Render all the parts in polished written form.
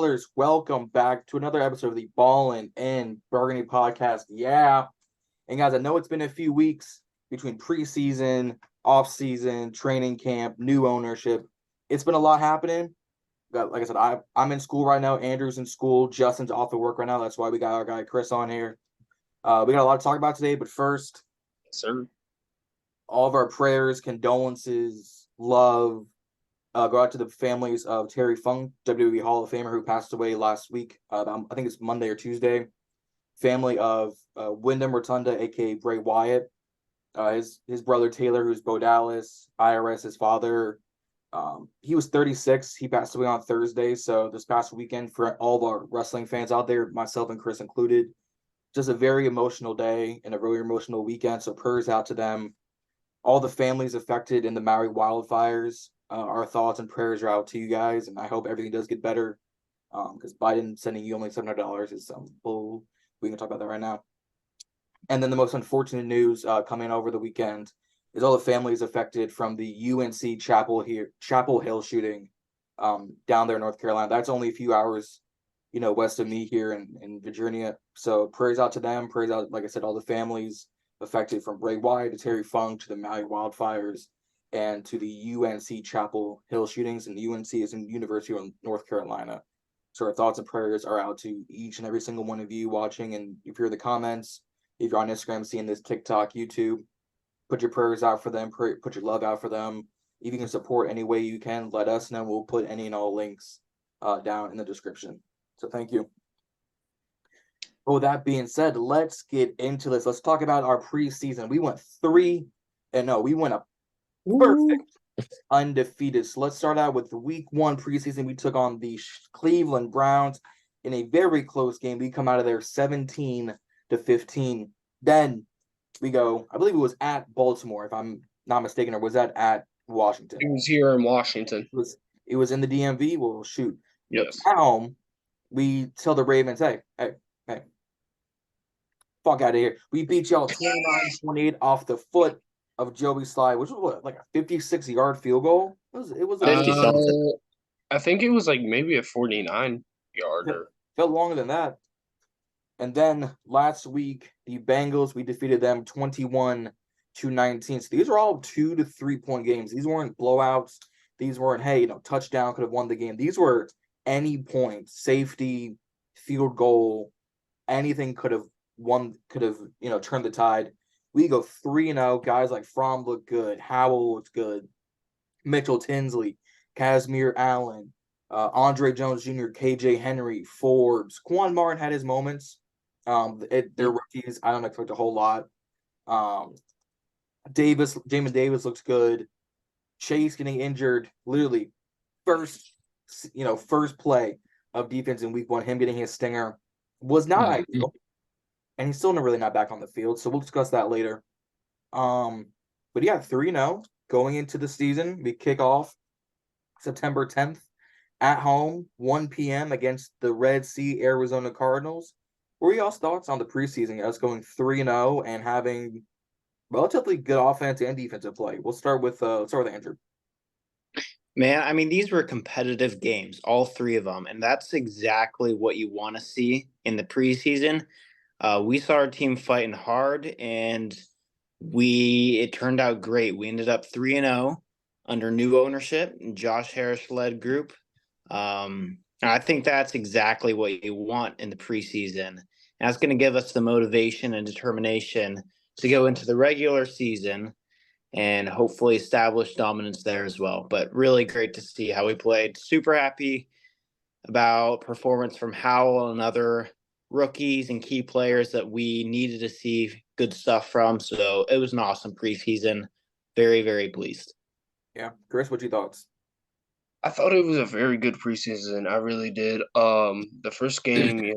Steelers, welcome back to another episode of the Ballin and Burgundy podcast. Yeah. And guys, I know it's been a few weeks between preseason, off-season, training camp, new ownership. It's been a lot happening. Like I said, I'm in school right now. Andrew's in school. Justin's off of work right now. That's why we got our guy Chris on here. We got a lot to talk about today, but first, Sir. all of our prayers, condolences, love, go out to the families of Terry Funk, WWE Hall of Famer, who passed away last week. I think it's Monday or Tuesday. Family of Wyndham Rotunda, aka Bray Wyatt. His brother Taylor, who's Bo Dallas, IRS, his father. He was 36. He passed away on Thursday. So this past weekend, for all of our wrestling fans out there, myself and Chris included, just a very emotional day and a really emotional weekend. So prayers out to them. All the families affected in the Maui wildfires. Our thoughts and prayers are out to you guys, and I hope everything does get better. Because Biden sending you only $700 is some bull. We can talk about that right now. And then the most unfortunate news coming over the weekend is all the families affected from the UNC Chapel Hill shooting down there in North Carolina. That's only a few hours, west of me here in Virginia. So prayers out to them. Prayers out, like I said, all the families affected from Bray Wyatt to Terry Funk to the Maui wildfires and to the UNC Chapel Hill shootings. And UNC is in University of North Carolina. So our thoughts and prayers are out to each and every single one of you watching. And if you're in the comments, if you're on Instagram seeing this, TikTok, YouTube, put your prayers out for them. Put your love out for them. If you can support any way you can, let us know. We'll put any and all links down in the description. So thank you. With that being said, let's get into this. Let's talk about our preseason. We went 3-0. We went a perfect undefeated. So let's start out with the week 1 preseason. We took on the Cleveland Browns in a very close game. We come out of there 17-15. Then we go, I believe it was at Baltimore, if I'm not mistaken, or was that at Washington? It was here in Washington. It was in the DMV. Well, shoot. Yes. Now we tell the Ravens, hey, fuck out of here. We beat y'all 29-28 off the foot of Joey Sly, which was what, like a 56-yard field goal? It was 50 something. I think it was like maybe a 49-yarder. Felt longer than that. And then last week, the Bengals, we defeated them 21-19. So these are all 2 to 3 point games. These weren't blowouts. These weren't, hey, touchdown could have won the game. These were any point, safety, field goal, anything could have turned the tide. We go 3-0. Guys like Fromm look good. Howell looks good. Mitchell Tinsley, Casimir Allen, Andre Jones Jr., KJ Henry, Forbes. Quan Martin had his moments. They're rookies. I don't expect a whole lot. Jamin Davis looks good. Chase getting injured. Literally, first play of defense in week 1. Him getting his stinger was not ideal. And he's still really not back on the field, so we'll discuss that later. But yeah, 3-0 going into the season. We kick off September 10th at home, 1 p.m. against the Red Sea Arizona Cardinals. What are y'all's thoughts on the preseason? Us going 3-0 and having relatively good offense and defensive play. We'll start with Andrew. Man, I mean, these were competitive games, all 3 of them, and that's exactly what you want to see in the preseason. We saw our team fighting hard, and it turned out great. We ended up 3-0 under new ownership, Josh Harris-led group. I think that's exactly what you want in the preseason. And that's going to give us the motivation and determination to go into the regular season and hopefully establish dominance there as well. But really great to see how we played. Super happy about performance from Howell and other rookies and key players that we needed to see good stuff from. So it was an awesome preseason. Very, very pleased. Yeah. Chris, what your thoughts? I thought it was a very good preseason. I really did. The first game,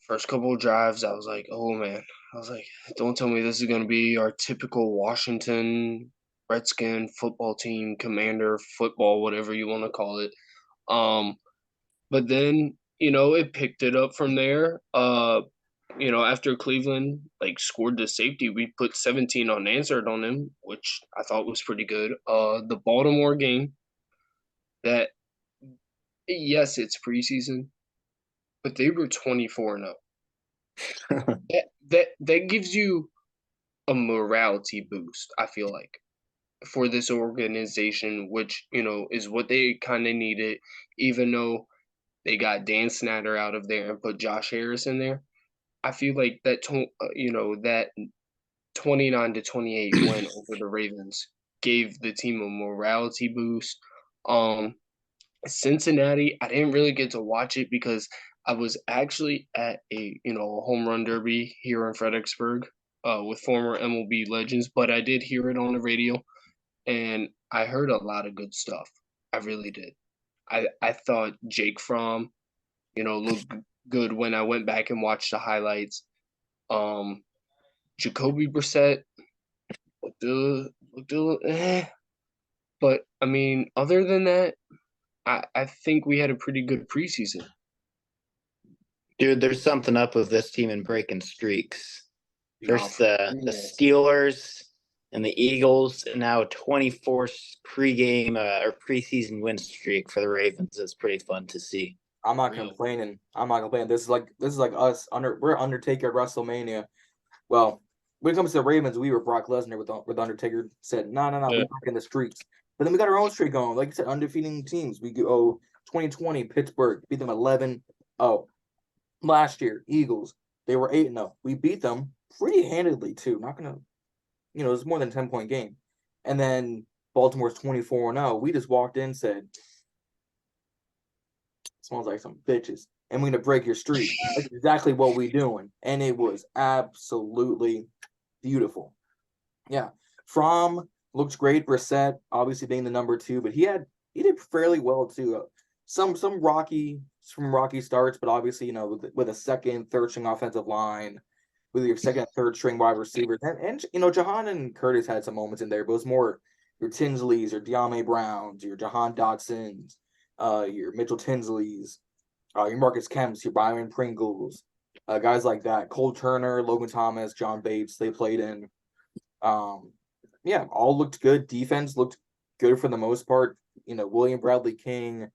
first couple of drives, I was like, oh man. I was like, don't tell me this is going to be our typical Washington Redskin football team, Commander football, whatever you want to call it. But then, it picked it up from there. After Cleveland scored the safety, we put 17 unanswered on them, which I thought was pretty good. The Baltimore game, that yes, it's preseason, but they were 24-0. That gives you a morality boost, I feel like, for this organization, which, is what they kind of needed, even though they got Dan Snyder out of there and put Josh Harris in there. I feel like that 29-28 win over the Ravens gave the team a morality boost. Cincinnati, I didn't really get to watch it because I was actually at a home run derby here in Fredericksburg with former MLB legends, but I did hear it on the radio and I heard a lot of good stuff. I really did. I thought Jake Fromm, looked good when I went back and watched the highlights. Jacoby Brissett looked but I mean, other than that, I think we had a pretty good preseason. Dude, there's something up with this team and breaking streaks. First the Yes. Steelers and the Eagles, and now a 24 pregame or preseason win streak for the Ravens. It's pretty fun to see. I'm not complaining. This is like us we're Undertaker at WrestleMania. Well, when it comes to the Ravens, we were Brock Lesnar with Undertaker said, no, we're breaking the streaks. But then we got our own streak going. Like you said, undefeating teams. We go 2020 Pittsburgh, beat them 11-0. Last year, Eagles, they were 8-0. We beat them pretty handedly too. Not gonna, it was more than a 10-point game. And then Baltimore's 24-0. We just walked in and said, smells like some bitches, and we're gonna break your streak. That's exactly what we're doing, and it was absolutely beautiful. Yeah, Fromm looks great. Brissett, obviously being the number 2, but he did fairly well too. Some rocky starts, but obviously with a second, third string offensive line, with your second, third string wide receivers, and Jahan and Curtis had some moments in there, but it was more your Tinsleys, your De'Ame Browns, your Jahan Dotsons, your Mitchell Tinsleys, your Marcus Kemps, your Byron Pringles, guys like that. Cole Turner, Logan Thomas, John Bates, they played in. All looked good. Defense looked good for the most part. William Bradley King,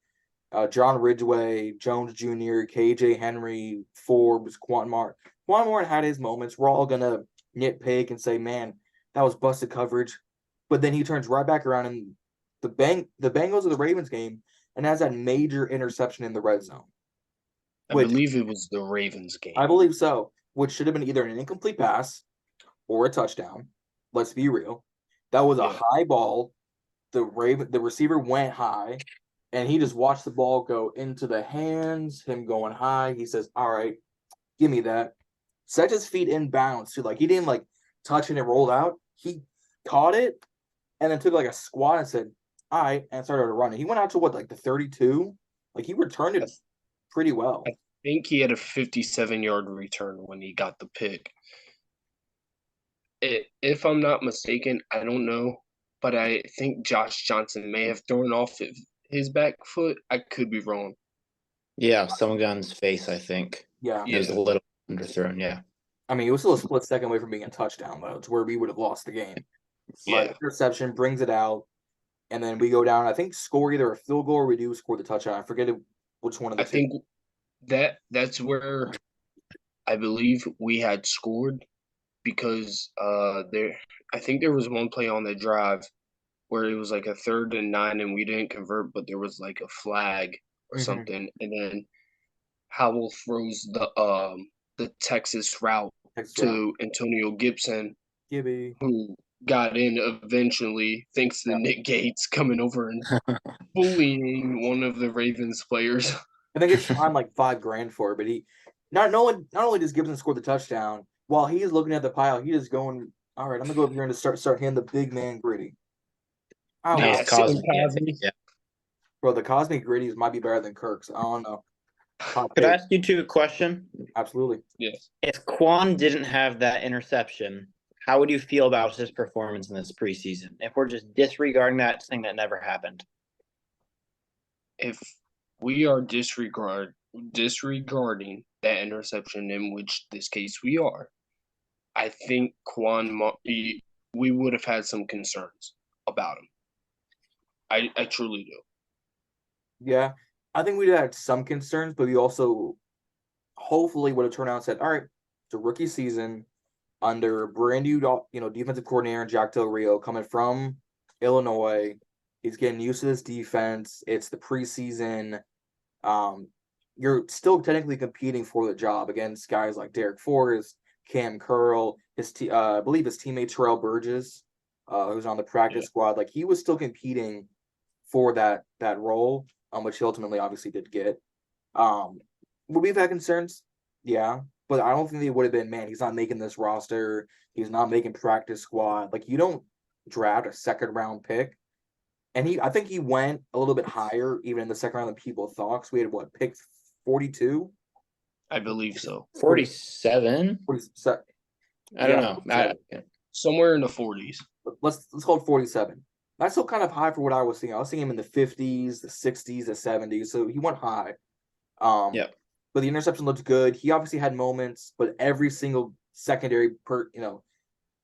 John Ridgeway, Jones Jr., KJ Henry, Forbes, Quan Moore had his moments. We're all gonna nitpick and say, man, that was busted coverage. But then he turns right back around in the Bengals of the Ravens game and has that major interception in the red zone. I believe it was the Ravens game. I believe so, which should have been either an incomplete pass or a touchdown. Let's be real. That was a high ball. The receiver went high, and he just watched the ball go into the hands, him going high. He says, all right, give me that. Set his feet in bounds, too. Like, he didn't, touch it and roll out. He caught it and then took, a squat and said, all right, and started running. He went out to, the 32? He returned it pretty well. I think he had a 57-yard return when he got the pick. If I'm not mistaken, I don't know, but I think Josh Johnson may have thrown off his back foot. I could be wrong. Yeah, someone got in his face, I think. Yeah. It was a little underthrown, yeah. I mean, it was still a split second away from being a touchdown, though, to where we would have lost the game. Yeah. But interception brings it out, and then we go down, I think, score either a field goal or we do score the touchdown. I forget which one of the two. I think that's where I believe we had scored because I think there was one play on the drive where it was a 3rd and 9 and we didn't convert, but there was a flag or something, and then Howell throws the Texas route to Antonio Gibson, who got in eventually thanks to Nick Gates coming over and bullying one of the Ravens players. I think it's fined $5,000 for it, but he not only does Gibson score the touchdown, while he's looking at the pile, he is going, all right, I'm gonna go over here and start hitting the big man gritty. Oh, yeah, Bro, the Cosmic Gritties might be better than Kirk's. I don't know. Could I ask you two a question? Absolutely. Yes. If Quan didn't have that interception, how would you feel about his performance in this preseason? If we're just disregarding that thing that never happened. If we are disregarding that interception, in which this case we are, I think we would have had some concerns about him. I truly do. Yeah, I think we'd had some concerns, but we also hopefully would have turned out and said, all right, it's a rookie season under brand new, defensive coordinator Jack Del Rio coming from Illinois. He's getting used to this defense. It's the preseason. You're still technically competing for the job against guys like Derek Forrest, Cam Curl, I believe his teammate Terrell Burgess, who's on the practice squad. Like, he was still competing for that role, which he ultimately obviously did get. Would we have had concerns? Yeah, but I don't think they would have been, man, he's not making this roster. He's not making practice squad. Like, you don't draft a second round pick. And I think he went a little bit higher, even in the second round than people thought. Because we had pick 42? I believe so. 47? 47. I don't know. Somewhere in the 40s. Let's call it 47. That's still kind of high for what I was seeing. I was seeing him in the 50s, the 60s, the 70s. So he went high. Yeah. But the interception looked good. He obviously had moments, but every single secondary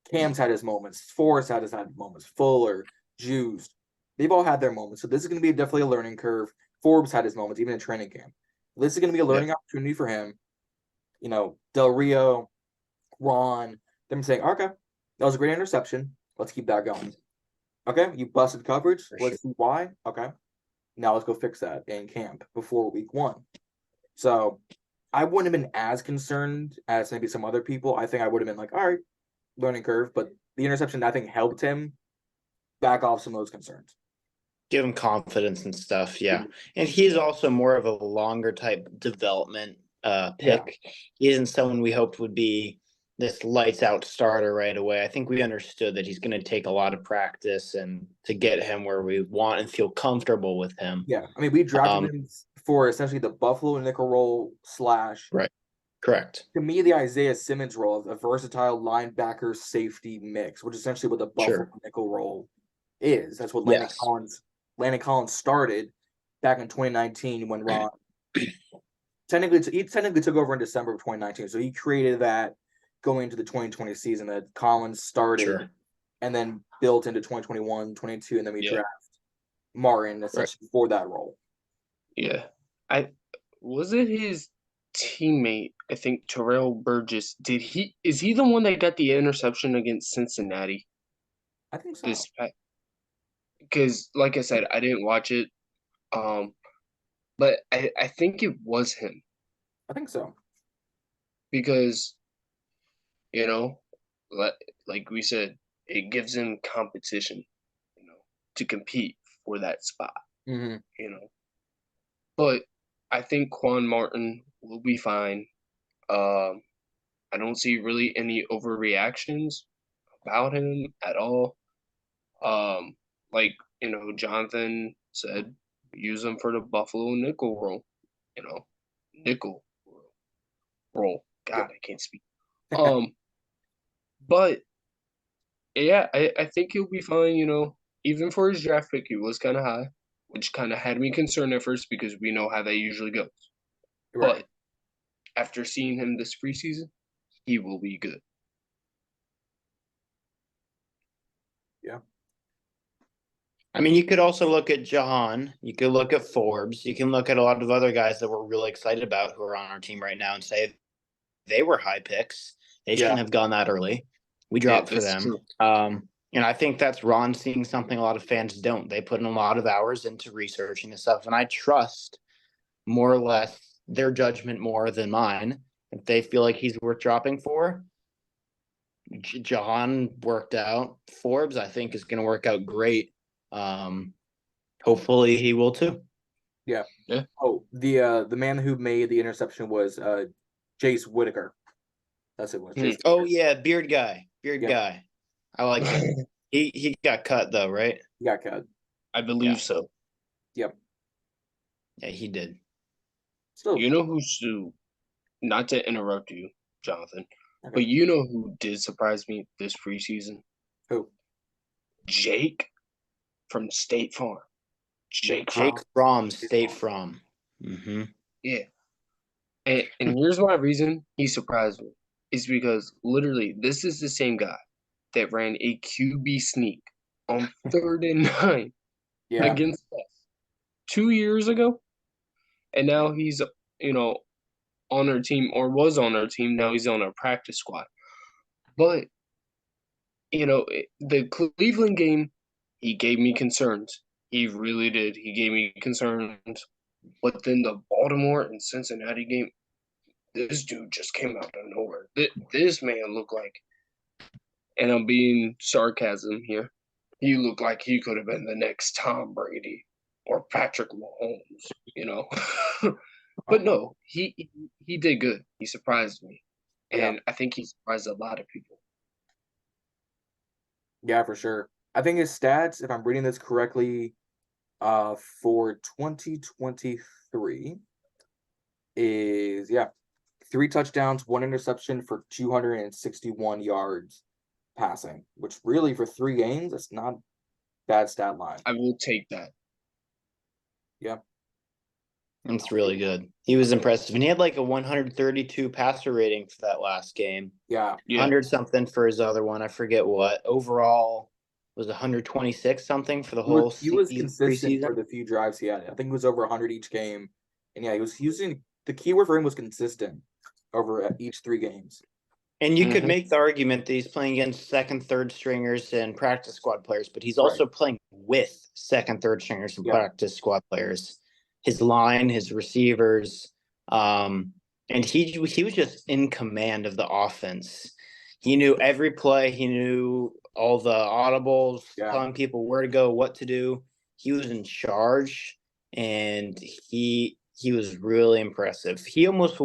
Cam's had his moments. Forrest had his moments. Fuller, Juiced. They've all had their moments. So this is going to be definitely a learning curve. Forbes had his moments, even in training camp. This is going to be a learning opportunity for him. Del Rio, Ron, them saying, okay, that was a great interception. Let's keep that going. Okay, you busted coverage. Let's see why. Okay, now let's go fix that in camp before week 1. So I wouldn't have been as concerned as maybe some other people. I think I would have been like, all right, learning curve. But the interception, I think, helped him back off some of those concerns. Give him confidence and stuff, yeah. And he's also more of a longer type development pick. He isn't someone we hoped would be this lights out starter right away. I think we understood that he's going to take a lot of practice and to get him where we want and feel comfortable with him. Yeah, I mean, we drafted him for essentially the Buffalo nickel role / right. Correct. To me, the Isaiah Simmons role of a versatile linebacker safety mix, which is essentially what the Buffalo nickel role is. That's what Landon Collins started back in 2019 when Ron technically took over in December of 2019. So he created that going into the 2020 season that Collins started and then built into 2021, 22, and then we draft Martin essentially for that role. Yeah. Was it his teammate, I think Terrell Burgess, is he the one that got the interception against Cincinnati? I think so. Because like I said, I didn't watch it. But I think it was him. I think so. Because, like we said, it gives him competition, to compete for that spot. Mm-hmm. But I think Quan Martin will be fine. I don't see really any overreactions about him at all. Like, Jonathan said, use him for the Buffalo nickel role. Nickel role. God, I can't speak. But yeah, I think he'll be fine. Even for his draft pick, he was kind of high, which kind of had me concerned at first because we know how that usually goes. Right. But after seeing him this preseason, he will be good. Yeah. I mean, you could also look at Jahan. You could look at Forbes. You can look at a lot of other guys that we're really excited about who are on our team right now and say they were high picks. They shouldn't have gone that early. We dropped for them. And I think that's Ron seeing something a lot of fans don't. They put in a lot of hours into researching this stuff, and I trust more or less their judgment more than mine. If they feel like he's worth dropping for, Jahan worked out. Forbes, I think, is going to work out great. Hopefully he will too. Yeah. Oh, the man who made the interception was Jace Whitaker. That's it. Yeah, beard guy. Guy. I like him. He got cut though, right? He got cut. I believe so. Yep. Yeah, he did. Still, who's not to interrupt you, Jonathan, but who did surprise me this preseason? Who? Jake from State Farm. Jake from State Farm. Mm-hmm. Yeah. And here's my reason he surprised me. Is because literally this is the same guy that ran a QB sneak on 3rd and 9 against us 2 years ago. And now he's, on our team or was on our team. Now he's on our practice squad. But, the Cleveland game, he gave me concerns. He really did. He gave me concerns. But then the Baltimore and Cincinnati game, this dude just came out of nowhere. This man looked like, and I'm being sarcasm here, he looked like he could have been the next Tom Brady or Patrick Mahomes. But no, he did good. He surprised me. And I think he surprised a lot of people. Yeah, for sure. I think his stats, if I'm reading this correctly, for 2023 is 3 touchdowns, 1 interception for 261 yards passing, which really for 3 games, that's not bad stat line. I will take that. Yeah. It's really good. He was impressive. And he had like a 132 passer rating for that last game. Yeah. 100 something for his other one. I forget what. Overall was 126 something for the whole He was season, consistent preseason. for the few drives he had. I think it was over 100 each game. And yeah, he was using the keyword for him was consistent over each 3 games. And you could make the argument that he's playing against second, third stringers and practice squad players, but he's also playing with second, third stringers and practice squad players. His line, his receivers, and he was just in command of the offense. He knew every play. He knew all the audibles, telling people where to go, what to do. He was in charge, and he was really impressive. He almost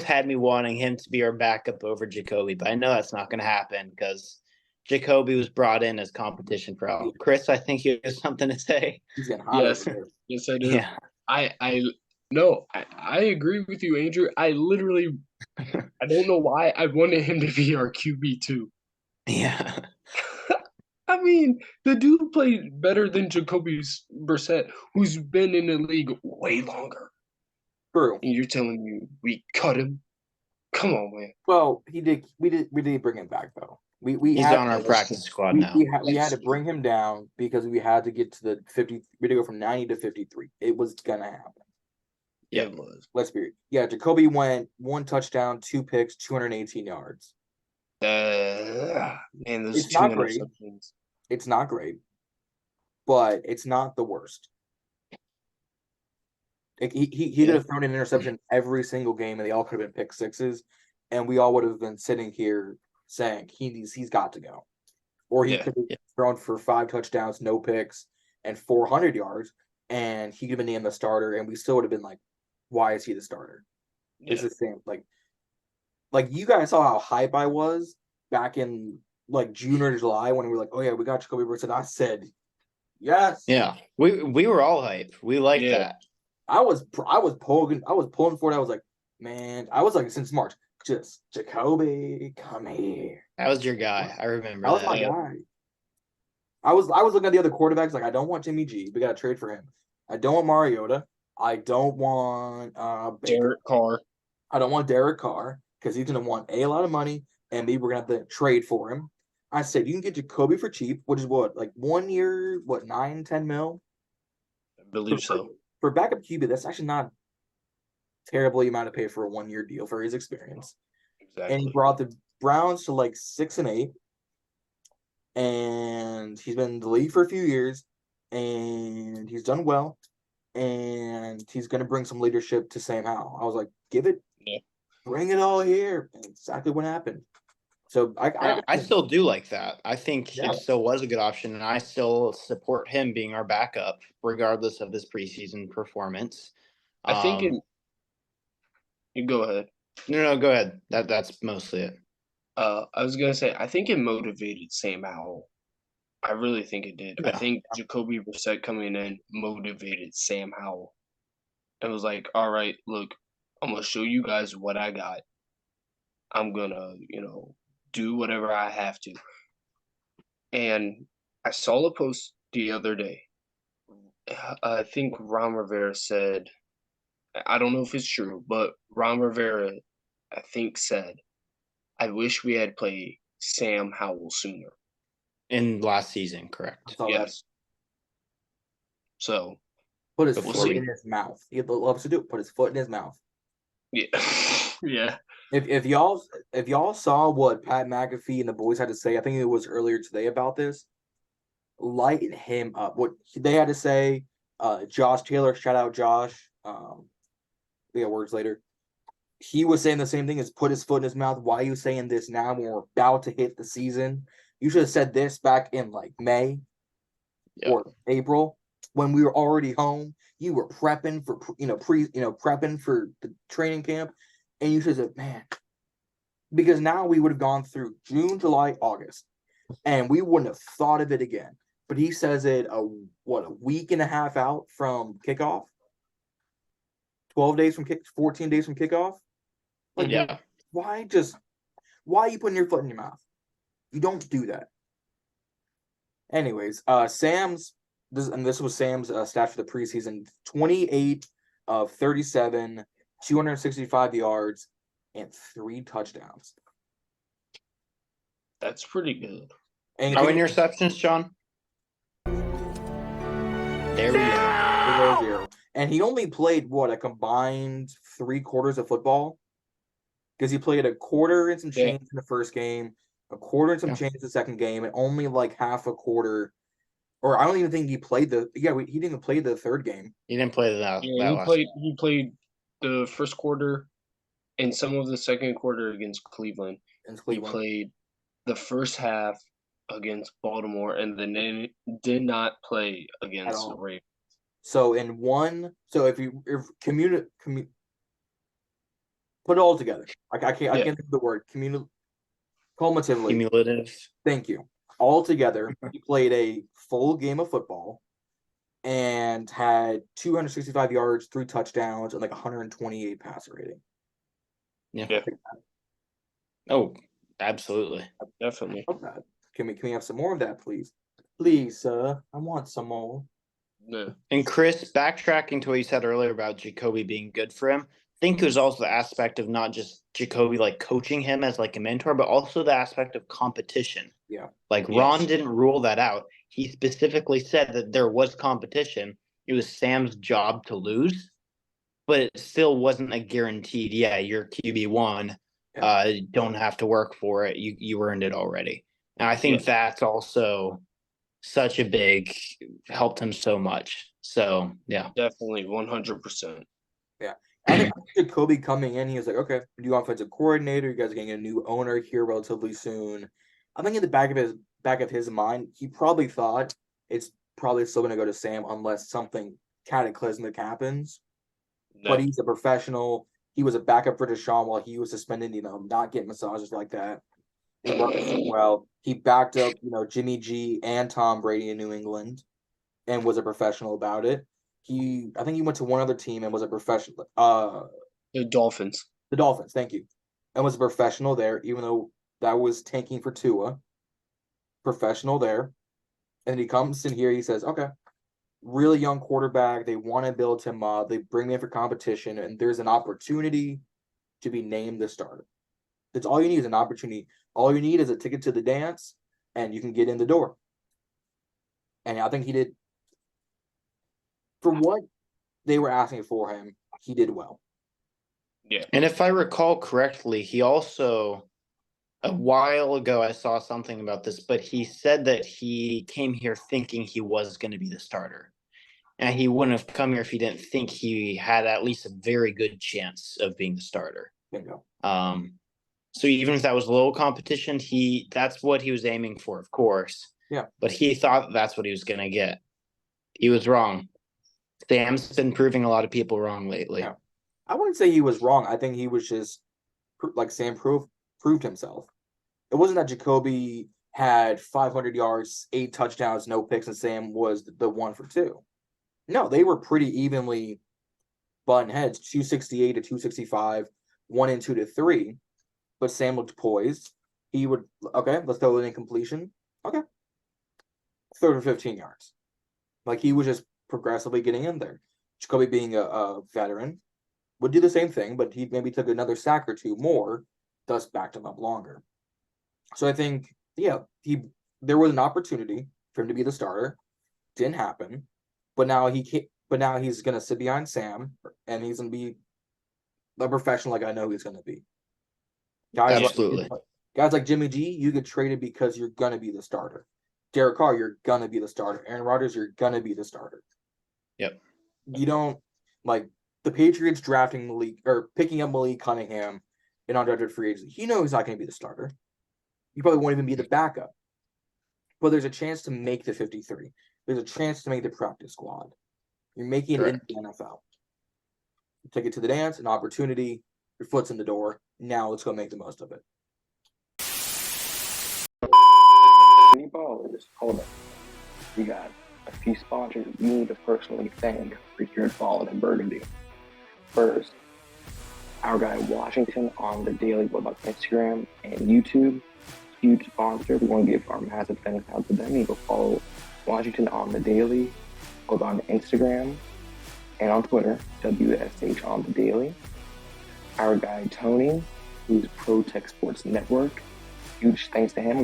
had me wanting him to be our backup over Jacoby, but I know that's not going to happen because Jacoby was brought in as competition for Al. Chris, I think you have something to say. He's getting hot over there. Yes, I do. Yeah. I agree with you, Andrew. I don't know why I wanted him to be our QB too. Yeah. I mean, the dude played better than Jacoby Brissett, who's been in the league way longer. True. And you're telling me we cut him? Come on, man. Well, he did. We did bring him back though. He's on our practice squad now. We had to bring him down because we had to get to the 50. We had to go from 90 to 53. It was gonna happen. Yeah, it was. Let's be real. Yeah, Jacoby went 1 touchdown, 2 picks, 218 yards. And those It's 2 not great. interceptions. It's not great, but it's not the worst. Like he could have thrown an interception every single game, and they all could have been pick sixes, and we all would have been sitting here saying he's got to go, or he could have thrown for 5 touchdowns, no picks, and 400 yards, and he could have been named the starter, and we still would have been like, why is he the starter? It's the same. Like you guys saw how hype I was back in like June or July when we were like, oh yeah, we got Jacoby Brissett. I said, yes. Yeah, we were all hyped. We liked that. I was pulling for it. I was like, man, I was like since March, just Jacoby, come here. That was your guy. I remember that was my guy. I was looking at the other quarterbacks like I don't want Jimmy G. We got to trade for him. I don't want Mariota. I don't want Derek Carr. I don't want Derek Carr because he's gonna want a lot of money, and maybe we're gonna have to trade for him. I said you can get Jacoby for cheap, which is what, like 1 year, 9-10 mil. I believe so. For backup QB, that's actually not terribly amount to pay for a 1 year deal for his experience. Exactly. And he brought the Browns to like 6-8, and he's been in the league for a few years, and he's done well, and he's going to bring some leadership to Sam Howell. I was like, bring it all here. And exactly what happened. So I still do like that. I think it still was a good option, and I still support him being our backup, regardless of this preseason performance. I think you go ahead. No, go ahead. That's mostly it. I was gonna say I think it motivated Sam Howell. I really think it did. Yeah. I think Jacoby Brissett coming in motivated Sam Howell. It was like, all right, look, I'm gonna show you guys what I got. I'm gonna, do whatever I have to. And I saw a post the other day. I think Ron Rivera said, I don't know if it's true, but Ron Rivera, I think, said, I wish we had played Sam Howell sooner. In last season, correct. Yes. So put his foot in his mouth. He loves to do it. Put his foot in his mouth. Yeah. Yeah. If y'all saw what Pat McAfee and the boys had to say, I think it was earlier today about this. Lighten him up. What they had to say. Josh Taylor, shout out Josh. We got words later. He was saying the same thing as put his foot in his mouth. Why are you saying this now when we're about to hit the season? You should have said this back in like May or April when we were already home. You were prepping for prepping for the training camp, and you should have said, man, because now we would have gone through June, July, August, and we wouldn't have thought of it again. But he says it a week and a half out from kickoff, 12 days from 14 days from kickoff. Like, Yeah. why are you putting your foot in your mouth? You don't do that. Anyways, this was Sam's stat for the preseason: 28 of 37, 265 yards, and 3 touchdowns. That's pretty good. And How many interceptions, John? There we go. 0. And he only played a combined 3 quarters of football, because he played a quarter and some change in the first game, a quarter and some change in the second game, and only like half a quarter. Or I don't even think he played he didn't even play the third game. He didn't play that. Yeah, he played the first quarter and some of the second quarter against Cleveland. He played the first half against Baltimore, and then did not play against the Ravens. So if put it all together, I can't think of the word cumulatively. Cumulative. Thank you. All together, he played a full game of football and had 265 yards, 3 touchdowns, and like 128 passer rating. Yeah. Oh, absolutely. Definitely. Can we have some more of that, please? Please, sir. I want some more. Yeah. And Chris, backtracking to what you said earlier about Jacoby being good for him, I think it was also the aspect of not just Jacoby like coaching him as like a mentor, but also the aspect of competition. Yeah. Like Ron didn't rule that out. He specifically said that there was competition. It was Sam's job to lose, but it still wasn't a guaranteed, you're QB1. Don't have to work for it. You earned it already. And I think that's also such a big helped him so much. So definitely 100%. Yeah. I think Jacoby coming in, he was like, okay, new offensive coordinator. You guys are getting a new owner here relatively soon. I think in the back of his mind, he probably thought it's probably still going to go to Sam unless something cataclysmic happens. No. But he's a professional. He was a backup for Deshaun while he was suspended, not getting massages like that. He worked well. He backed up, Jimmy G and Tom Brady in New England and was a professional about it. I think he went to one other team and was a professional. The Dolphins. The Dolphins, thank you. And was a professional there, even though that was tanking for Tua. Professional there. And he comes in here, he says, okay, really young quarterback. They want to build him up. They bring me in for competition, and there's an opportunity to be named the starter. That's all you need is an opportunity. All you need is a ticket to the dance, and you can get in the door. And I think he did. For what they were asking for him, he did well. Yeah. And if I recall correctly, he also, a while ago, I saw something about this, but he said that he came here thinking he was going to be the starter. And he wouldn't have come here if he didn't think he had at least a very good chance of being the starter. Bingo. So even if that was low competition, that's what he was aiming for, of course. Yeah. But he thought that's what he was going to get. He was wrong. Sam's been proving a lot of people wrong lately. Yeah. I wouldn't say he was wrong. I think he was just, like Sam proved himself. It wasn't that Jacoby had 500 yards, 8 touchdowns, no picks, and Sam was the 1 for 2. No, they were pretty evenly button heads, 268 to 265, 1 and 2 to 3. But Sam looked poised. He would, okay, let's throw it in completion. Okay. 3rd and 15 yards. Like he was just progressively getting in there. Jacoby being a veteran would do the same thing, but he maybe took another sack or 2 more, thus backed him up longer. So I think, there was an opportunity for him to be the starter. Didn't happen. But now he's gonna sit behind Sam, and he's gonna be a professional like I know he's going to be. Absolutely. Guys like Jimmy G, you get traded because you're going to be the starter. Derek Carr, you're going to be the starter. Aaron Rodgers, you're going to be the starter. Yep. You don't like the Patriots drafting Malik or picking up Malik Cunningham in undrafted free agency. He knows he's not going to be the starter. He probably won't even be the backup. But there's a chance to make the 53. There's a chance to make the practice squad. You're making it in the NFL. You take it to the dance, an opportunity. Your foot's in the door. Now let's go make the most of it. Ballers, hold up. We got a few sponsors we need to personally thank for here at Ballin and Burgundy. First, our guy Washington on the Daily Book Instagram and YouTube. Huge sponsor. We want to give our massive thanks out to them. You can follow Washington on the Daily, both on Instagram and on Twitter, WSH on the Daily. Our guy Tony, who's Pro Tech Sports Network. Huge thanks to him.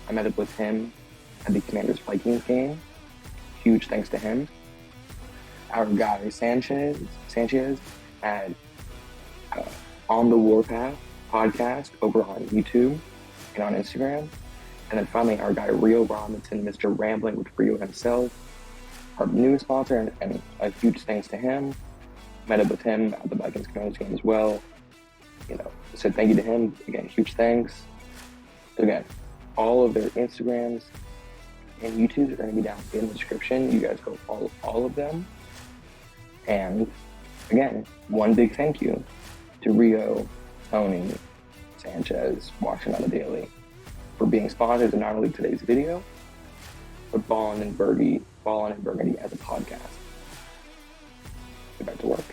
I met up with him at the Commanders Vikings game. Huge thanks to him. Our guy Sanchez at On the Warpath podcast over on YouTube and on Instagram. And then finally, our guy Rio Robinson, Mr. Rambling with Rio himself, our newest sponsor, and a huge thanks to him. Met up with him at the Vikings Commanders game as well. Said thank you to him. Again, huge thanks. Again, all of their Instagrams and YouTubes are going to be down in the description. You guys go follow all of them. And again, one big thank you to Rio, Tony, Sanchez, Washington on the Daily for being sponsors of not only today's video, but Ballin and Burgundy as a podcast. Get back to work.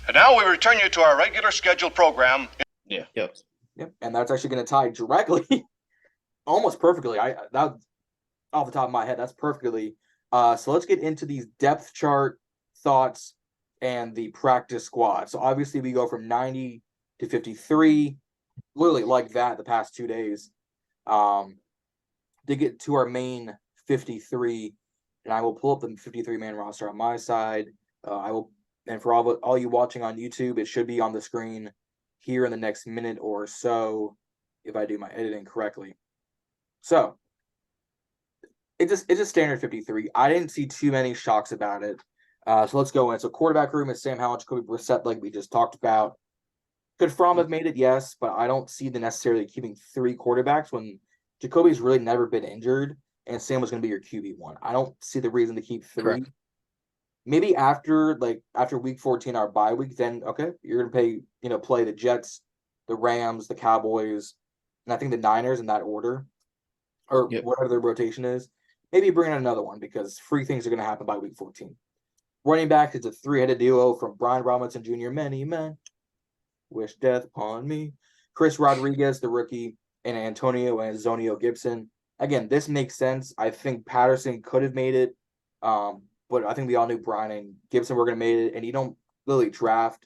And now we return you to our regular scheduled program. Yep. Yep, and that's actually going to tie directly, almost perfectly. That off the top of my head, that's perfectly. So let's get into these depth chart thoughts and the practice squad. So obviously we go from 90 to 53, literally like that the past 2 days. To get to our main 53, and I will pull up the 53-man roster on my side. And for all you watching on YouTube, it should be on the screen here in the next minute or so if I do my editing correctly. So it's a standard 53. I didn't see too many shocks about it. So let's go in. So quarterback room is Sam Howell, Jacoby Brissett, like we just talked about. Could Fromm have made it? Yes, but I don't see the necessarily keeping 3 quarterbacks when Jacoby's really never been injured and Sam was going to be your QB1. I don't see the reason to keep 3. Correct. Maybe after week 14, our bye week, then okay, you're gonna play the Jets, the Rams, the Cowboys, and I think the Niners in that order, or whatever their rotation is. Maybe bring in another one because free things are gonna happen by week 14. Running back is a 3-headed duo from Brian Robinson Jr. Many men wish death upon me. Chris Rodriguez, the rookie, and Antonio Anzonio Gibson. Again, this makes sense. I think Patterson could have made it. But I think we all knew Brian and Gibson were going to make it, and you don't really draft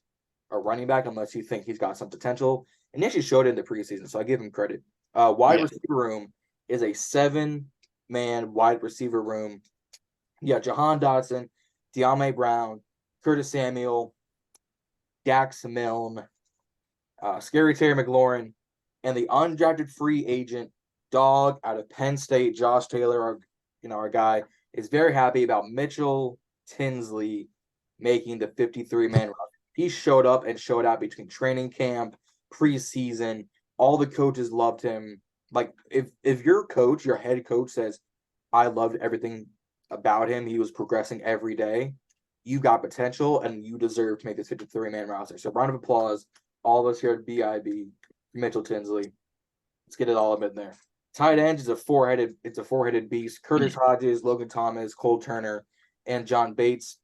a running back unless you think he's got some potential. And he actually showed it in the preseason, so I give him credit. Wide receiver room is a 7-man wide receiver room. Yeah, Jahan Dotson, De'Ami Brown, Curtis Samuel, Dax Milne, Scary Terry McLaurin, and the undrafted free agent dog out of Penn State, Josh Taylor, our guy, is very happy about Mitchell Tinsley making the 53-man roster. He showed up and showed out between training camp, preseason. All the coaches loved him. Like, if your coach, your head coach says, I loved everything about him, he was progressing every day, you got potential, and you deserve to make this 53-man roster. So round of applause, all of us here at BIB, Mitchell Tinsley. Let's get it all up in there. Tight ends is a four-headed beast. Curtis Hodges, Logan Thomas, Cole Turner, and John Bates.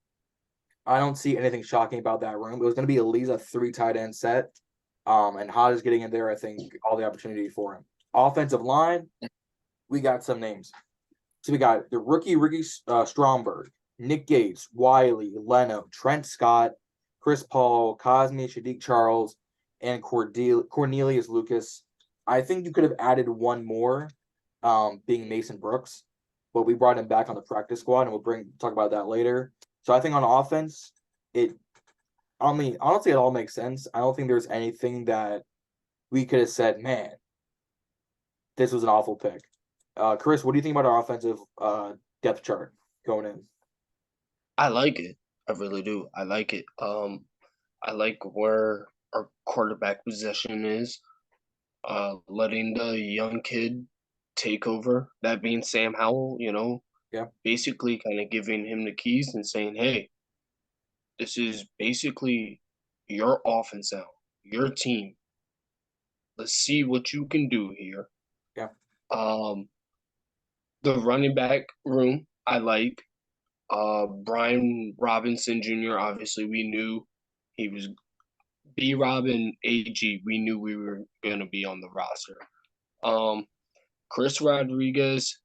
I don't see anything shocking about that room. It was going to be at least a 3 tight end set. And Hodges getting in there, I think, all the opportunity for him. Offensive line, we got some names. So we got the rookie Ricky Stromberg, Nick Gates, Wiley, Leno, Trent Scott, Chris Paul, Cosme, Shadiq Charles, and Cornelius Lucas. I think you could have added one more, being Mason Brooks, but we brought him back on the practice squad, and we'll talk about that later. So I think on offense, I mean, honestly, it all makes sense. I don't think there's anything that we could have said, man, this was an awful pick. Chris, what do you think about our offensive depth chart going in? I like it. I really do. I like it. I like where our quarterback position is. Letting the young kid take over. That being Sam Howell, Yeah. basically kind of giving him the keys and saying, "Hey, this is basically your offense now, your team. Let's see what you can do here." Yeah. The running back room, I like. Brian Robinson Jr., obviously, we knew he was B. Robin AG. We knew we were going to be on the roster. Chris Rodriguez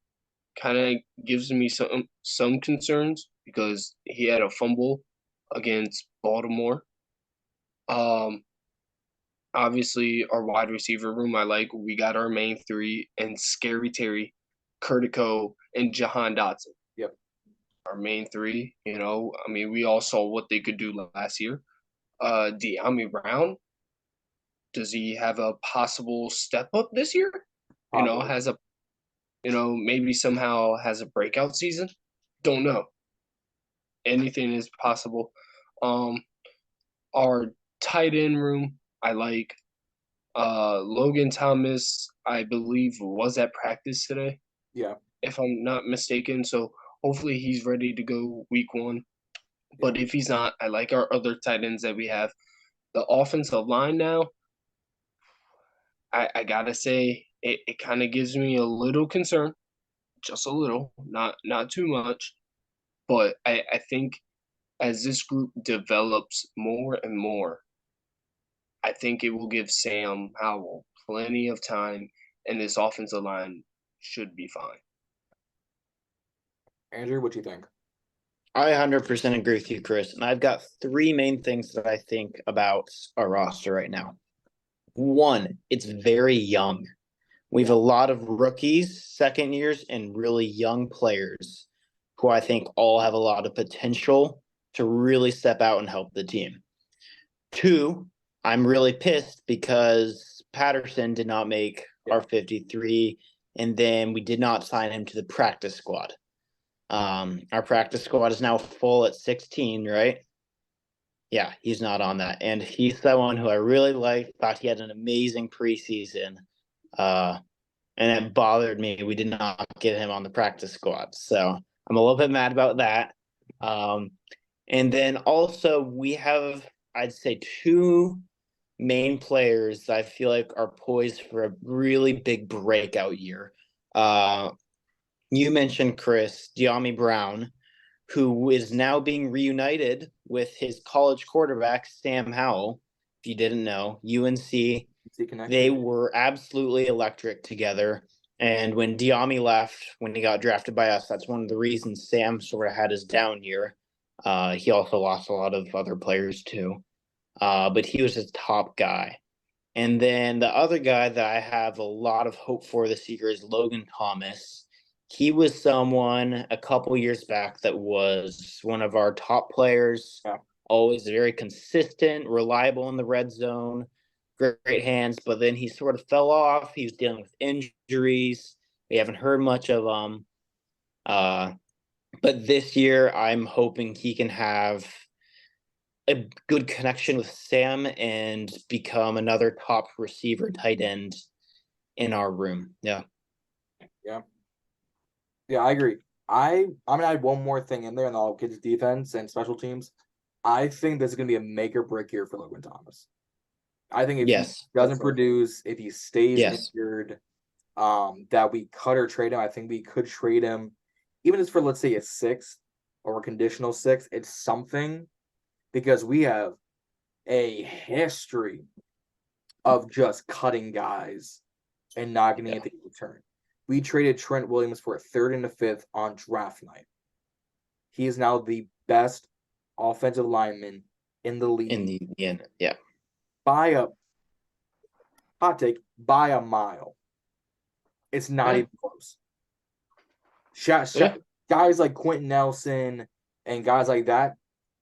kind of gives me some concerns because he had a fumble against Baltimore. Obviously, our wide receiver room, I like. We got our main three and Scary Terry, Curtico, and Jahan Dotson. Yep. Our main three, I mean, we all saw what they could do last year. De'Ami Brown, does he have a possible step up this year? Probably. Maybe somehow has a breakout season. Don't know. Anything is possible. Our tight end room, I like. Logan Thomas, I believe, was at practice today, Yeah. if I'm not mistaken. So hopefully he's ready to go week 1. But if he's not, I like our other tight ends that we have. The offensive line now, I gotta say, it kind of gives me a little concern, just a little, not too much. But I think as this group develops more and more, I think it will give Sam Howell plenty of time, and this offensive line should be fine. Andrew, what do you think? I 100% agree with you, Chris. And I've got 3 main things that I think about our roster right now. 1, it's very young. We have a lot of rookies, second years, and really young players who I think all have a lot of potential to really step out and help the team. 2, I'm really pissed because Patterson did not make our 53, and then we did not sign him to the practice squad. Our practice squad is now full at 16, right? Yeah, he's not on that. And he's someone who I really liked, thought he had an amazing preseason. And it bothered me. We did not get him on the practice squad. So I'm a little bit mad about that. And then also we have, I'd say, 2 main players that I feel like are poised for a really big breakout year. You mentioned, Chris, De'Ami Brown, who is now being reunited with his college quarterback, Sam Howell. If you didn't know, UNC, they were absolutely electric together. And when De'Ami left, when he got drafted by us, that's one of the reasons Sam sort of had his down year. He also lost a lot of other players too. But he was his top guy. And then the other guy that I have a lot of hope for this year is Logan Thomas. He was someone a couple years back that was one of our top players, always very consistent, reliable in the red zone, great hands, but then he sort of fell off. He was dealing with injuries. We haven't heard much of him. But this year, I'm hoping he can have a good connection with Sam and become another top receiver tight end in our room. Yeah. Yeah, I agree. I'm gonna add one more thing in there on all kids' defense and special teams. I think this is gonna be a make or break year for Logan Thomas. I think if he doesn't produce, if he stays injured, that we cut or trade him. I think we could trade him, even just for, let's say, a 6th or a conditional 6th. It's something, because we have a history of just cutting guys and not getting anything in return. We traded Trent Williams for a 3rd and a 5th on draft night. He is now the best offensive lineman in the league. By a hot take, by a mile. It's not even close. Guys like Quentin Nelson and guys like that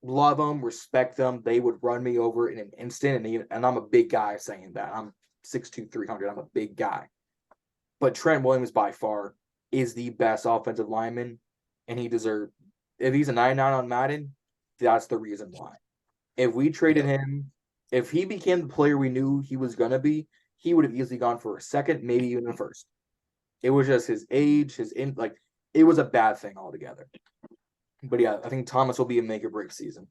love them, respect them. They would run me over in an instant, and I'm a big guy saying that. I'm 6'2", 300. I'm a big guy. But Trent Williams by far is the best offensive lineman, and he deserves. If he's a 99 on Madden, that's the reason why. If we traded him, if he became the player we knew he was gonna be, he would have easily gone for a second, maybe even a first. It was just his age, it was a bad thing altogether. But yeah, I think Thomas will be a make or break season.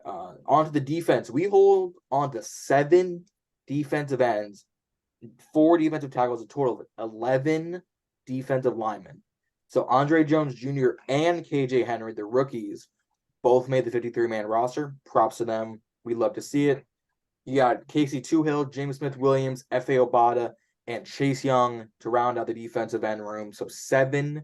On to the defense. We hold on to 7 defensive ends, 4 defensive tackles, a total of 11 defensive linemen. So Andre Jones Jr. and KJ Henry, the rookies, both made the 53-man roster. Props to them. We love to see it. You got Casey Toohill, James Smith-Williams, F.A. Obata, and Chase Young to round out the defensive end room. So 7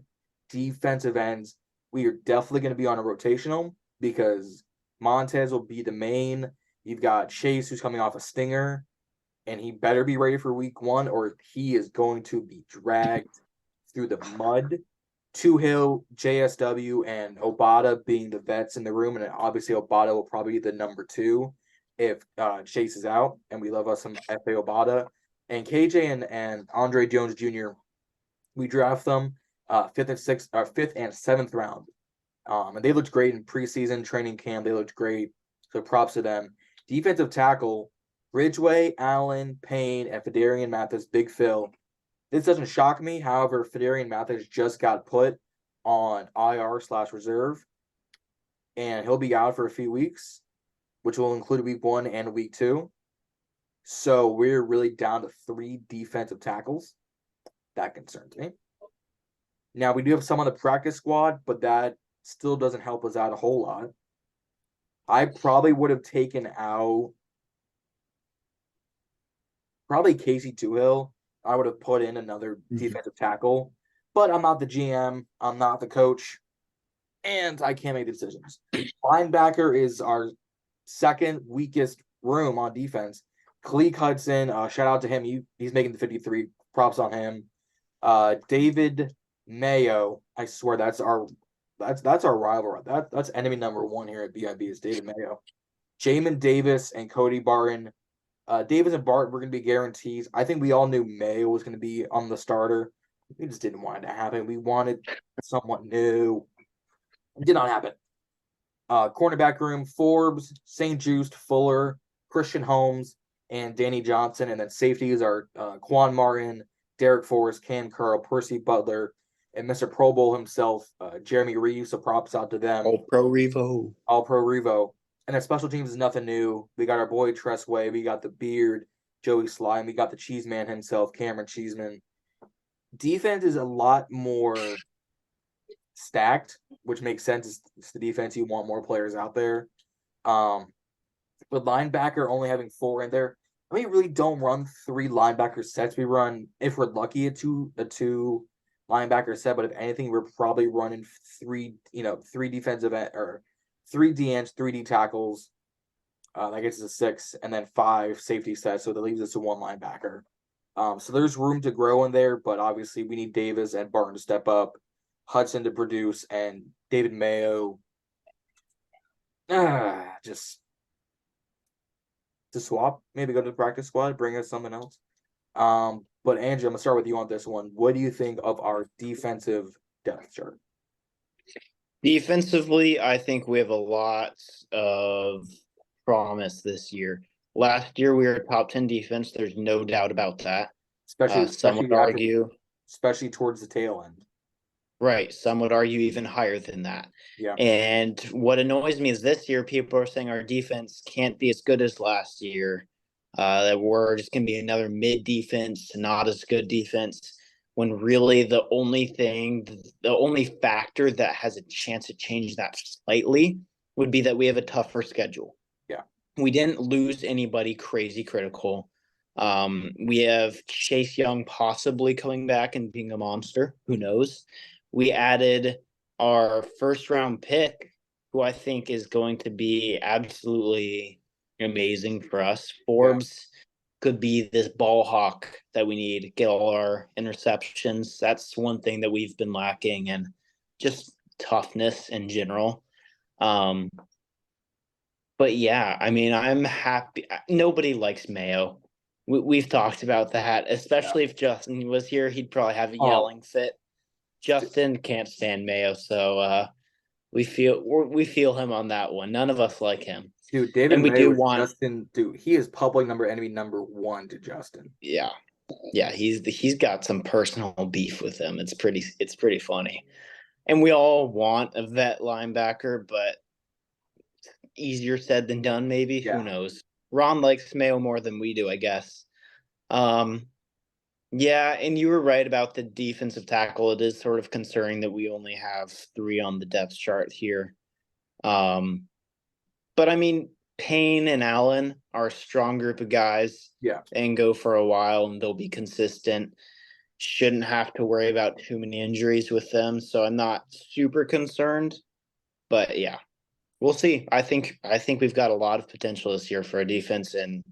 defensive ends. We are definitely going to be on a rotational because Montez will be the main. You've got Chase, who's coming off a stinger, and he better be ready for week 1 or he is going to be dragged through the mud. Toohill, JSW, and Obata being the vets in the room, and obviously Obata will probably be the number 2 if Chase is out, and we love us some F.A. Obata. And KJ and Andre Jones Jr., we draft them 5th and 7th round. And they looked great in preseason training camp. They looked great, so props to them. Defensive tackle, Ridgeway, Allen, Payne, and Fedarian Mathis, Big Phil. This doesn't shock me. However, Fedarian Mathis just got put on IR/reserve, and he'll be out for a few weeks, which will include week 1 and week 2. So we're really down to 3 defensive tackles. That concerns me. Now, we do have some on the practice squad, but that still doesn't help us out a whole lot. I probably would have taken out Casey Toohill. I would have put in another defensive tackle, but I'm not the GM. I'm not the coach, and I can't make decisions. Linebacker is our second weakest room on defense. Khaleke Hudson, shout out to him. He's making the 53. Props on him. David Mayo, I swear that's our rival. That's enemy number 1 here at BIB is David Mayo. Jamin Davis and Cody Barton. Davis and Barton were going to be guarantees. I think we all knew Mayo was going to be on the starter. We just didn't want it to happen. We wanted someone new. It did not happen. Cornerback room, Forbes, St. Just, Fuller, Christian Holmes, and Danny Johnson. And then safeties are Quan Martin, Derek Forrest, Cam Curl, Percy Butler, and Mr. Pro Bowl himself, Jeremy Reeves. So props out to them. All Pro Revo. And then special teams is nothing new. We got our boy Tressway. We got the Beard, Joey Slime. We got the Cheeseman himself, Cameron Cheeseman. Defense is a lot more stacked, which makes sense. It's the defense. You want more players out there. With linebacker only having 4 in there, we really don't run 3 linebacker sets. We run, if we're lucky, a two linebacker set. But if anything, we're probably running 3 defensive or 3 DNs, 3D tackles. That gets us to 6, and then 5 safety sets. So that leaves us to 1 linebacker. So there's room to grow in there, but obviously we need Davis and Barton to step up, Hudson to produce, and David Mayo just to swap, maybe go to the practice squad, bring us something else. But Andrew, I'm gonna start with you on this one. What do you think of our defensive depth chart? Defensively, I think we have a lot of promise this year. Last year, we were a top 10 defense. There's no doubt about that. Some would argue, especially towards the tail end. Right. Some would argue even higher than that. Yeah. And what annoys me is this year, people are saying our defense can't be as good as last year. That we're just going to be another mid defense, not as good defense. When really the only factor that has a chance to change that slightly would be that we have a tougher schedule. Yeah. We didn't lose anybody crazy critical. We have Chase Young possibly coming back and being a monster. Who knows? We added our first round pick, who I think is going to be absolutely amazing for us. Forbes could be this ball hawk that we need, get all our interceptions. That's one thing that we've been lacking, and just toughness in general. But yeah, I mean, I'm happy. Nobody likes Mayo. We've talked about that, especially if Justin was here, he'd probably have a yelling fit. Justin can't stand Mayo, so we feel him on that one. None of us like him. Dude, David And we Mayo do is want Justin. Dude, he is public enemy number 1 to Justin. Yeah. He's got some personal beef with him. It's pretty funny. And we all want a vet linebacker, but easier said than done, maybe. Yeah. Who knows? Ron likes Mayo more than we do, I guess. Yeah, and you were right about the defensive tackle. It is sort of concerning that we only have 3 on the depth chart here. But I mean, Payne and Allen are a strong group of guys. Yeah. And go for a while, and they'll be consistent. Shouldn't have to worry about too many injuries with them, so I'm not super concerned. But yeah, we'll see. I think we've got a lot of potential this year for a defense, and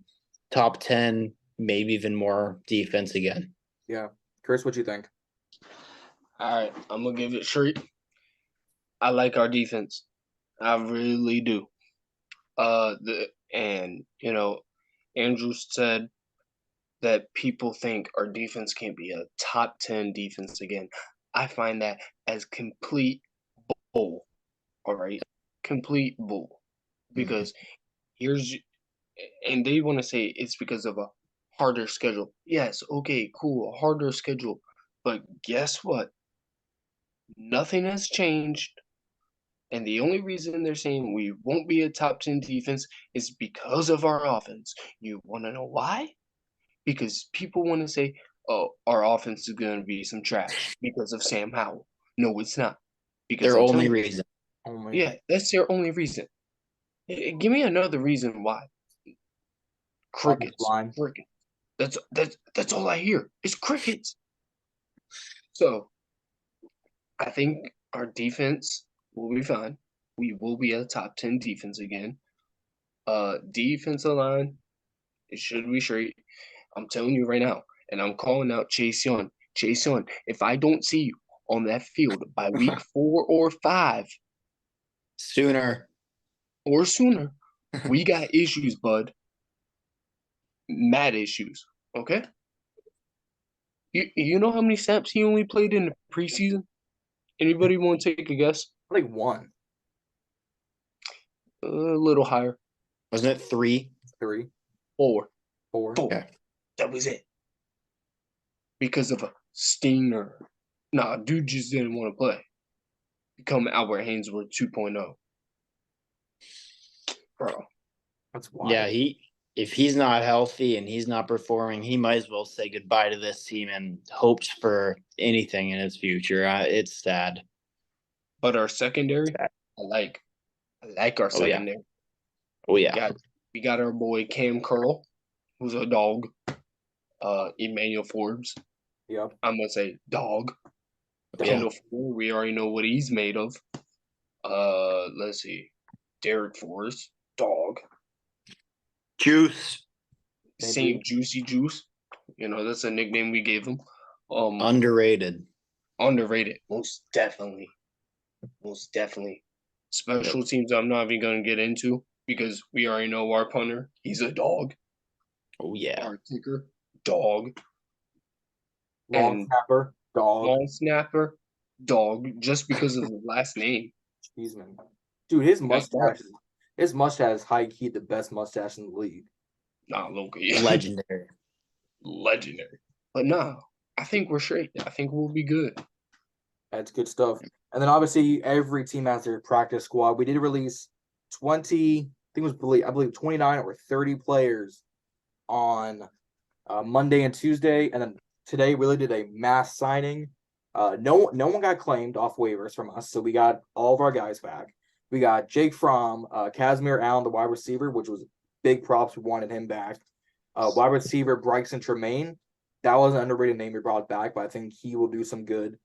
top 10, maybe even more defense again. Yeah. Chris, what you think? All right, I'm gonna give it straight. I like our defense. I really do. Andrew said that people think our defense can't be a top 10 defense again. I find that as complete bull. All right, complete bull. Because and they want to say it's because of a harder schedule. Yes, okay, cool, a harder schedule. But guess what? Nothing has changed. And the only reason they're saying we won't be a top 10 defense is because of our offense. You want to know why? Because people want to say, oh, our offense is going to be some trash because of Sam Howell. No, it's not. Because Their only reason. Yeah, that's their only reason. Give me another reason why. Crickets. Crickets. That's all I hear. It's crickets. So, I think our defense will be fine. We will be a top 10 defense again. Defensive line, it should be straight. I'm telling you right now, and I'm calling out Chase Young. Chase Young, if I don't see you on that field by week 4 or 5, sooner, we got issues, bud. Mad issues. Okay? You know how many snaps he only played in the preseason? Anybody want to take a guess? Like 1. A little higher. Wasn't it 3? 3. 4. 4. Okay. That was it. Because of a stinger. Nah, dude just didn't want to play. Become Albert Hainsworth 2.0. Bro. That's wild. Yeah, if he's not healthy and he's not performing, he might as well say goodbye to this team and hopes for anything in his future. It's sad. But our secondary, I like our secondary. Oh yeah. We got our boy Cam Curl, who's a dog. Emmanuel Forbes. Yep. I'm gonna say dog. Kendall Ford, we already know what he's made of. Let's see. Derek Forrest, dog. Juice. Saint Juicy Juice. You know, that's a nickname we gave him. Underrated. Most definitely. Special teams I'm not even gonna get into because we already know our punter. He's a dog. Oh yeah. Our kicker, dog. Long snapper, dog. Long snapper, dog. Just because of the last name. Jeez, man. Dude, his mustache is high key the best mustache in the league. Nah, Loki. Legendary. But no, I think we're straight. I think we'll be good. That's good stuff. And then obviously every team has their practice squad. We did release 20, I believe 29 or 30 players on Monday and Tuesday, and then today we really did a mass signing. No one got claimed off waivers from us, so we got all of our guys back. We got Jake Fromm, Casimir Allen, the wide receiver, which was big props. We wanted him back. Wide receiver Bryson Tremaine. That was an underrated name we brought back, but I think he will do some good.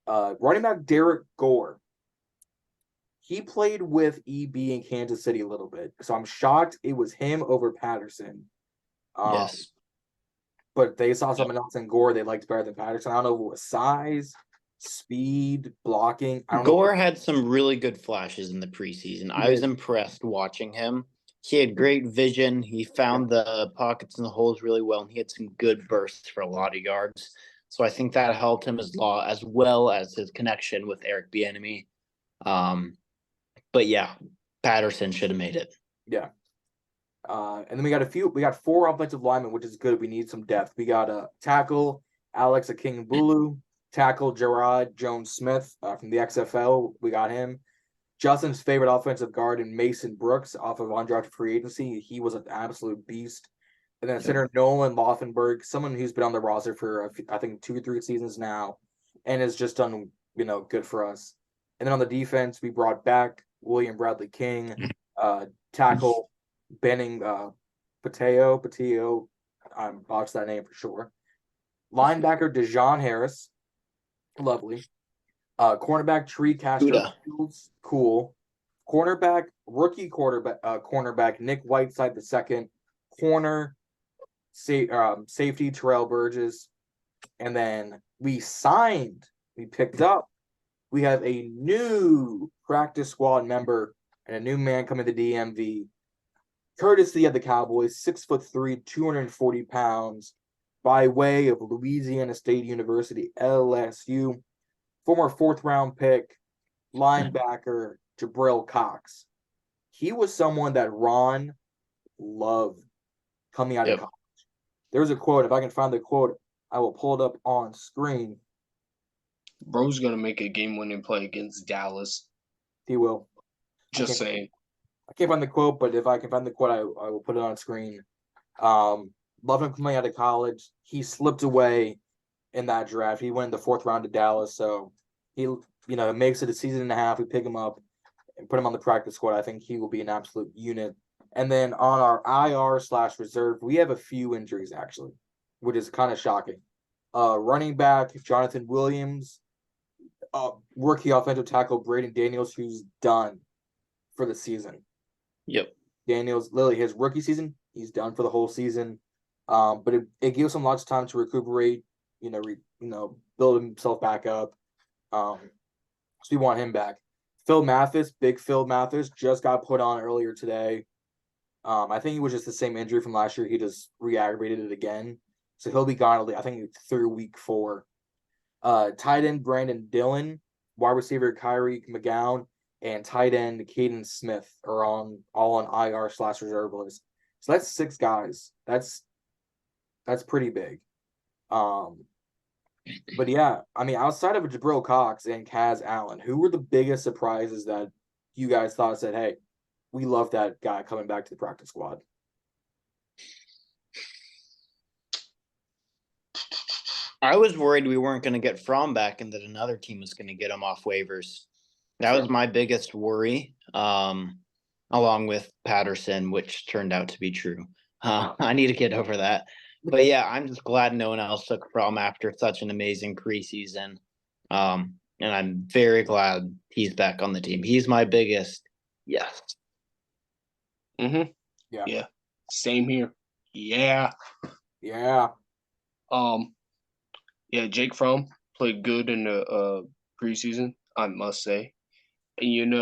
Running back Derek Gore. He played with EB in Kansas City a little bit, so I'm shocked it was him over Patterson. Yes. But they saw someone else in Gore they liked better than Patterson. I don't know if it was size, speed, blocking. Gore had some really good flashes in the preseason. I was impressed watching him. he had great vision. He found the pockets and the holes really well, and he had some good bursts for a lot of yards. So I think that helped him as well as his connection with Eric Bieniemy. But yeah, Patterson should have made it. Yeah. And then we got 4 offensive linemen, which is good. We need some depth. We got a tackle, Alex Akingbulu, tackle Gerard Jones-Smith from the XFL. We got him. Justin's favorite offensive guard in Mason Brooks off of undrafted free agency. He was an absolute beast. And then center Nolan Laufenberg, someone who's been on the roster for, I think, 2 or 3 seasons now and has just done, good for us. And then on the defense, we brought back William Bradley King, tackle Benning Pateo. I botched that name for sure. Linebacker Dejon Harris, lovely. Cornerback Tree Castro Fields, cool. Cornerback Nick Whiteside II. Corner safety Terrell Burgess. And then we picked up. We have a new practice squad member and a new man coming to the DMV. Courtesy of the Cowboys, 6'3", 240 pounds, by way of Louisiana State University, LSU. Former 4th-round pick, linebacker Jabril Cox. He was someone that Ron loved coming out of college. There's a quote. If I can find the quote, I will pull it up on screen. Bro's going to make a game-winning play against Dallas. He will. Just saying. I can't find the quote, but if I can find the quote, I will put it on screen. Love him coming out of college. He slipped away in that draft. He went in the 4th round to Dallas, so he, makes it a season and a half. We pick him up and put him on the practice squad. I think he will be an absolute unit. And then on our IR/reserve, we have a few injuries actually, which is kind of shocking. Running back Jonathan Williams, rookie offensive tackle Braden Daniels, who's done for the season. Yep. Daniels, literally his rookie season, he's done for the whole season. But it gives him lots of time to recuperate, build himself back up. So we want him back. Big Phil Mathis, just got put on earlier today. I think it was just the same injury from last year. He just re-aggravated it again. So he'll be gone, I think, through week 4. Tight end Brandon Dillon, wide receiver Kyrie McGowan, and tight end Caden Smith are all on IR/reserve list. So that's 6 guys. That's pretty big. But yeah, I mean, outside of Jabril Cox and Kaz Allen, who were the biggest surprises that you guys thought said, hey, we love that guy coming back to the practice squad? I was worried we weren't going to get Fromm back and that another team was going to get him off waivers. That was my biggest worry, along with Patterson, which turned out to be true. I need to get over that. But yeah, I'm just glad no one else took Fromm after such an amazing preseason. And I'm very glad he's back on the team. He's my biggest yes. Mm-hmm. Yeah. Same here. Yeah. Yeah. Yeah, Jake Fromm played good in the preseason, I must say. And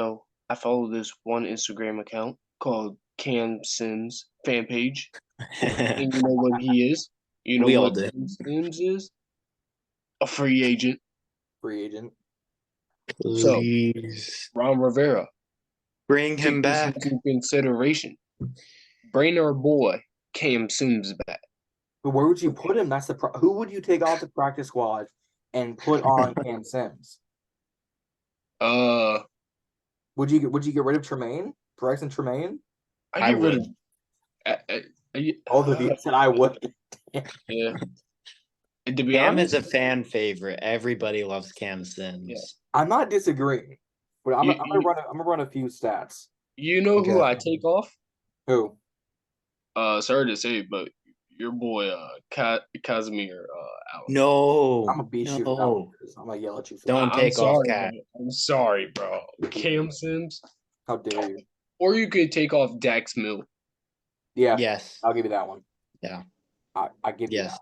I follow this one Instagram account called Cam Sims fan page. And you know what he is? You know what Cam Sims is? A free agent. Please. So, Ron Rivera. Bring him back. Into consideration. Bring our boy Cam Sims back. But where would you put him? Who would you take off the practice squad and put on Cam Sims? Would you get rid of Tremaine? Bryson Tremaine? I would. Both of you said I would. Yeah. To be Cam honest, is a fan favorite. Everybody loves Cam Sims. Yeah. I'm not disagreeing, but I'm gonna run a few stats. You know who I take off? Who? Sorry to say, but your boy Casimir out. No. I'm gonna beat you. I'm gonna yell at you. Don't take off Cat. I'm sorry, bro. Cam Sims. How dare you? Or you could take off Dax Mill. Yeah. Yes. I'll give you that one. Yeah. I give you that one.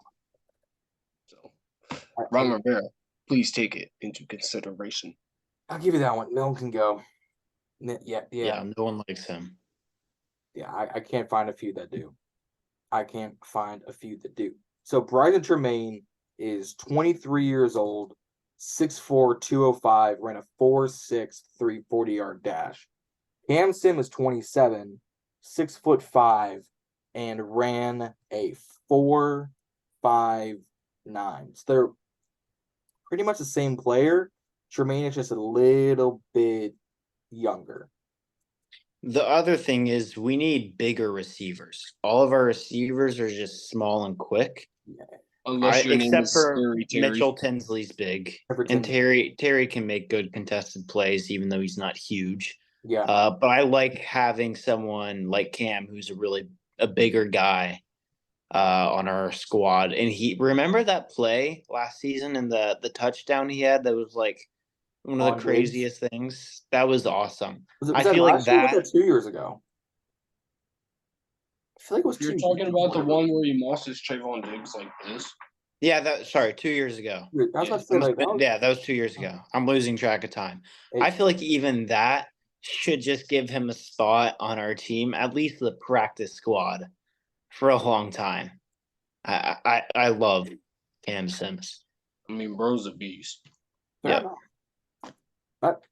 So, Ron Rivera, please take it into consideration. I'll give you that one. No one can go. Yeah. No one likes him. Yeah, I can't find a few that do. So Bryson Tremaine is 23 years old, 6'4", 205, ran a 4.6 340-yard dash. Cam Sim is 27, 6'5", and ran a 4.59. So they're pretty much the same player. Tremaine is just a little bit younger. The other thing is we need bigger receivers. All of our receivers are just small and quick. Unless your name Except is for Scary Terry. Mitchell Tinsley's big. Everton. And Terry can make good contested plays, even though he's not huge. Yeah. But I like having someone like Cam, who's a bigger guy on our squad. And remember that play last season and the touchdown he had that was like one of the craziest things? That was awesome. Was I that feel like last year or was that 2 years ago? I feel like it was You're 2 talking about the one where he mosses Trayvon Diggs like this? Yeah, 2 years ago. I was about to say, like, That was 2 years ago. I'm losing track of time. I feel like even that should just give him a spot on our team, at least the practice squad, for a long time. I love Cam Sims. I mean, bro's a beast. Yeah.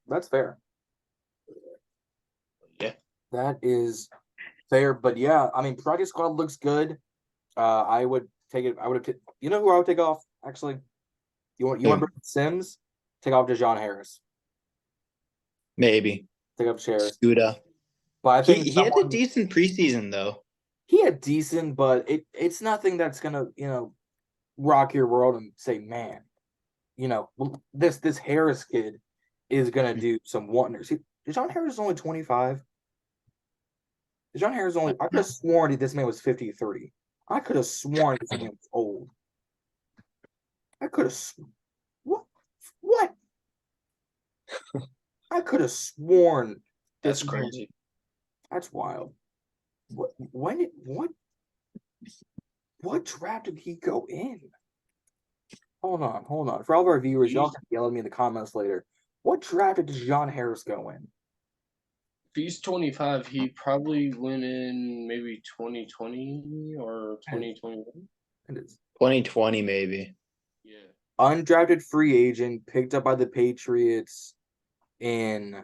That's fair. Yeah. That is fair, but yeah, I mean, practice squad looks good. I would take it. You know who I would take off? Actually, you want to bring Sims? Take off DeJon Harris. Maybe Take off Harris. Scuda. But I think he had a decent preseason though. He had decent, but it's nothing that's gonna rock your world and say, man, this Harris kid is gonna do some wonders. DeJon Harris is only 25. DeJon Harris I could have sworn this man was 53. I could have sworn this man was old. I could have what? I could have sworn that's crazy. That's wild. What draft did he go in? Hold on. For all of our viewers, y'all can yell at me in the comments later. What draft did DeJon Harris go in? If he's 25, he probably went in maybe 2020 or 2021. It is 2020 maybe. Yeah. Undrafted free agent picked up by the Patriots in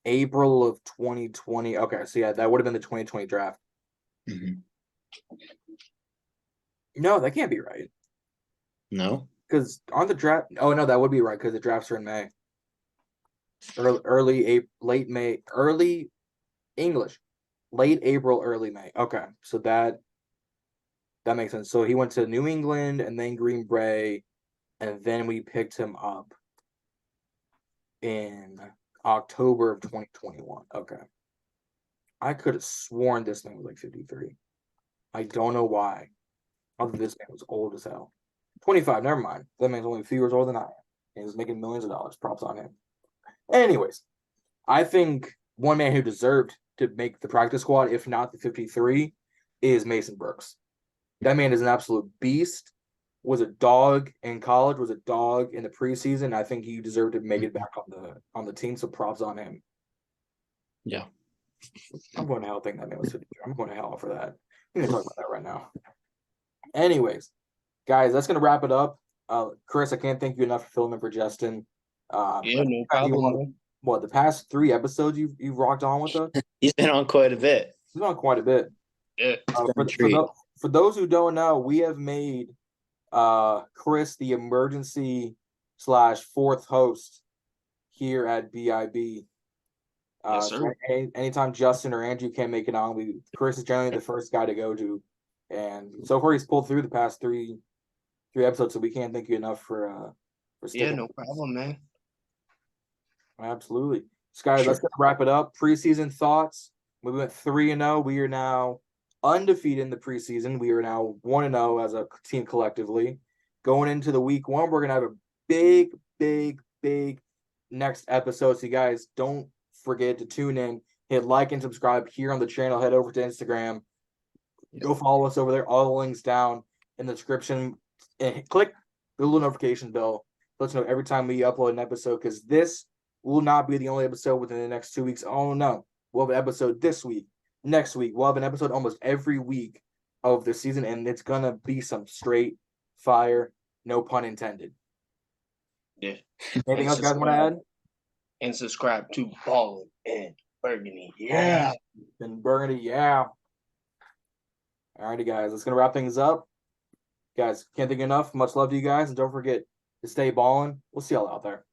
April of 2020. Okay, so yeah, that would have been the 2020 draft. Mm-hmm. No, that can't be right. No, because on the draft. Oh no, that would be right because the drafts are in May. Late May, early English, late April, early May. Okay, so that makes sense. So he went to New England and then Green Bay, and then we picked him up in October of 2021. Okay. I could have sworn this man was like 53. I don't know why. Although this man was old as hell. 25, never mind. That man's only a few years older than I am. And he's making millions of dollars. Props on him. Anyways, I think one man who deserved to make the practice squad, if not the 53, is Mason Brooks. That man is an absolute beast. Was a dog in college, was a dog in the preseason. I think he deserved to make it back on the team, so props on him. Yeah. I'm going to hell thinking that man was 53. I'm going to hell for that. I'm going to talk about that right now. Anyways, guys, that's going to wrap it up. Chris, I can't thank you enough for filling in for Justin. Yeah, no problem. The past 3 episodes you've rocked on with us? He's been on quite a bit. He's been on quite a bit. Yeah. For those who don't know, we have made Chris the emergency / 4th host here at BIB. Yes, sir. So anytime Justin or Andrew can't make it on, Chris is generally the first guy to go to. And so far he's pulled through the past 3 episodes, so we can't thank you enough for sticking. Yeah, no problem, man. Absolutely. So guys, let's wrap it up. Preseason thoughts. We went 3-0. We are now undefeated in the preseason. We are now 1-0 as a team collectively. Going into the week 1, we're gonna have a big next episode. So you guys don't forget to tune in, hit like and subscribe here on the channel. Head over to Instagram. Go follow us over there. All the links down in the description. And click the little notification bell. Let us know every time we upload an episode, because this will not be the only episode within the next 2 weeks. Oh no, we'll have an episode this week, next week. We'll have an episode almost every week of the season, and it's gonna be some straight fire, no pun intended. Yeah. Anything else you guys want to add? And subscribe to Ballin and Burgundy. Yeah. And Burgundy, yeah. Alrighty, guys, that's gonna wrap things up. Guys, can't think enough. Much love to you guys, and don't forget to stay ballin'. We'll see y'all out there.